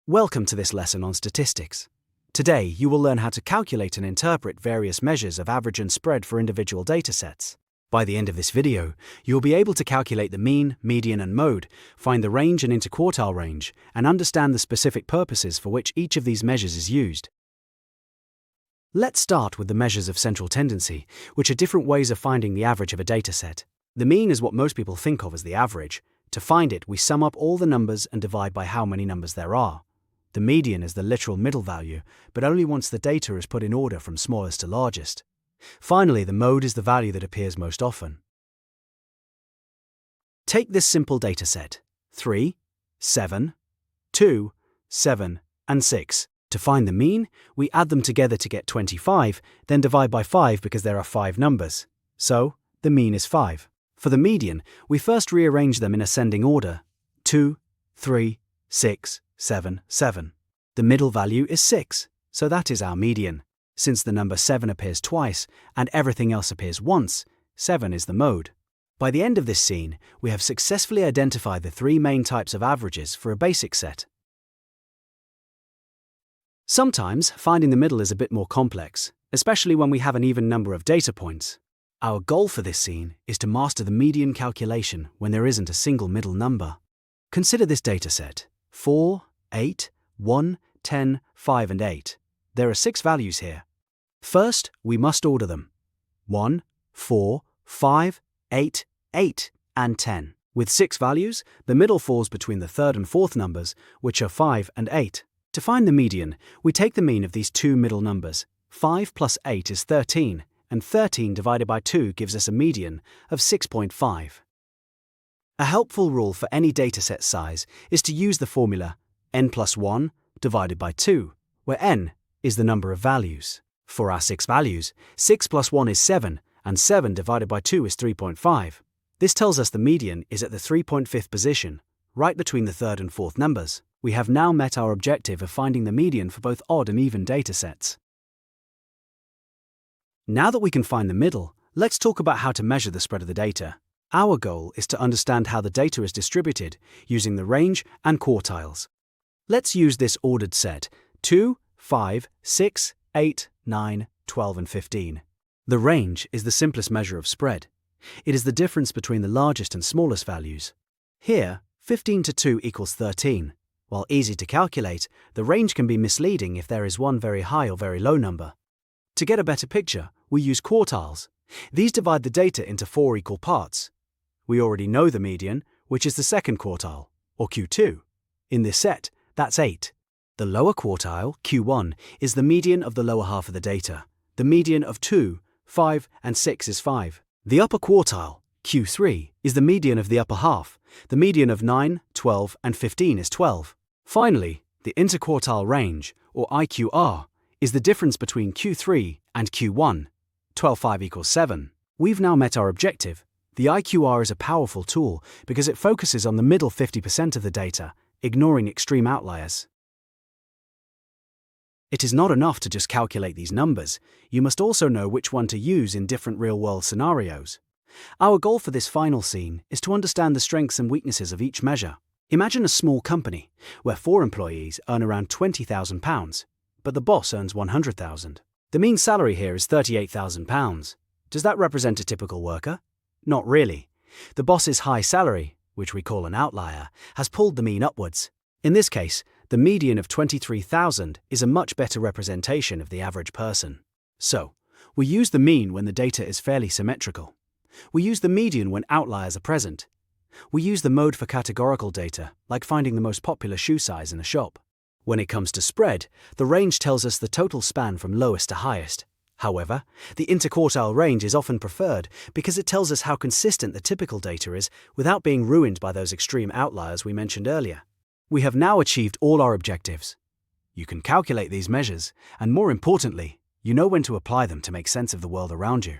Welcome to this lesson on statistics. Today, you will learn how to calculate and interpret various measures of average and spread for individual datasets. By the end of this video, you will be able to calculate the mean, median, and mode, find the range and interquartile range, and understand the specific purposes for which each of these measures is used. Let's start with the measures of central tendency, which are different ways of finding the average of a dataset. The mean is what most people think of as the average. To find it, we sum up all the numbers and divide by how many numbers there are. The median is the literal middle value, but only once the data is put in order from smallest to largest. Finally, the mode is the value that appears most often. Take this simple dataset: 3, 7, 2, 7, and 6. To find the mean, we add them together to get 25, then divide by 5 because there are 5 numbers. So, the mean is 5. For the median, we first rearrange them in ascending order: 2, 3, 6, 7, 7. The middle value is 6, so that is our median. Since the number 7 appears twice and everything else appears once, 7 is the mode. By the end of this scene, we have successfully identified the 3 main types of averages for a basic set. Sometimes, finding the middle is a bit more complex, especially when we have an even number of data points. Our goal for this scene is to master the median calculation when there isn't a single middle number. Consider this dataset: 4, 8, 1, 10, 5, and 8. There are 6 values here. First, we must order them: 1, 4, 5, 8, 8, and 10. With 6 values, the middle falls between the third and fourth numbers, which are 5 and 8. To find the median, we take the mean of these 2 middle numbers. 5 plus 8 is 13, and 13 divided by 2 gives us a median of 6.5. A helpful rule for any dataset size is to use the formula n plus 1 divided by 2, where n is the number of values. For our 6 values, 6 plus 1 is 7, and 7 divided by 2 is 3.5. This tells us the median is at the 3.5th position, right between the third and fourth numbers. We have now met our objective of finding the median for both odd and even datasets. Now that we can find the middle, let's talk about how to measure the spread of the data. Our goal is to understand how the data is distributed using the range and quartiles. Let's use this ordered set: 2, 5, 6, 8, 9, 12, and 15. The range is the simplest measure of spread. It is the difference between the largest and smallest values. Here, 15 to 2 equals 13. While easy to calculate, the range can be misleading if there is one very high or very low number. To get a better picture, we use quartiles. These divide the data into 4 equal parts. We already know the median, which is the second quartile, or Q2. In this set, that's 8. The lower quartile, Q1, is the median of the lower half of the data. The median of 2, 5, and 6 is 5. The upper quartile, Q3, is the median of the upper half. The median of 9, 12, and 15 is 12. Finally, the interquartile range, or IQR, is the difference between Q3 and Q1. 12, 5 equals 7. We've now met our objective. The IQR is a powerful tool because it focuses on the middle 50% of the data, ignoring extreme outliers. It is not enough to just calculate these numbers. You must also know which one to use in different real-world scenarios. Our goal for this final scene is to understand the strengths and weaknesses of each measure. Imagine a small company where 4 employees earn around £20,000, but the boss earns £100,000. The mean salary here is £38,000. Does that represent a typical worker? Not really. The boss's high salary, which we call an outlier, has pulled the mean upwards. In this case, the median of 23,000 is a much better representation of the average person. So, we use the mean when the data is fairly symmetrical. We use the median when outliers are present. We use the mode for categorical data, like finding the most popular shoe size in a shop. When it comes to spread, the range tells us the total span from lowest to highest. However, the interquartile range is often preferred because it tells us how consistent the typical data is without being ruined by those extreme outliers we mentioned earlier. We have now achieved all our objectives. You can calculate these measures, and more importantly, you know when to apply them to make sense of the world around you.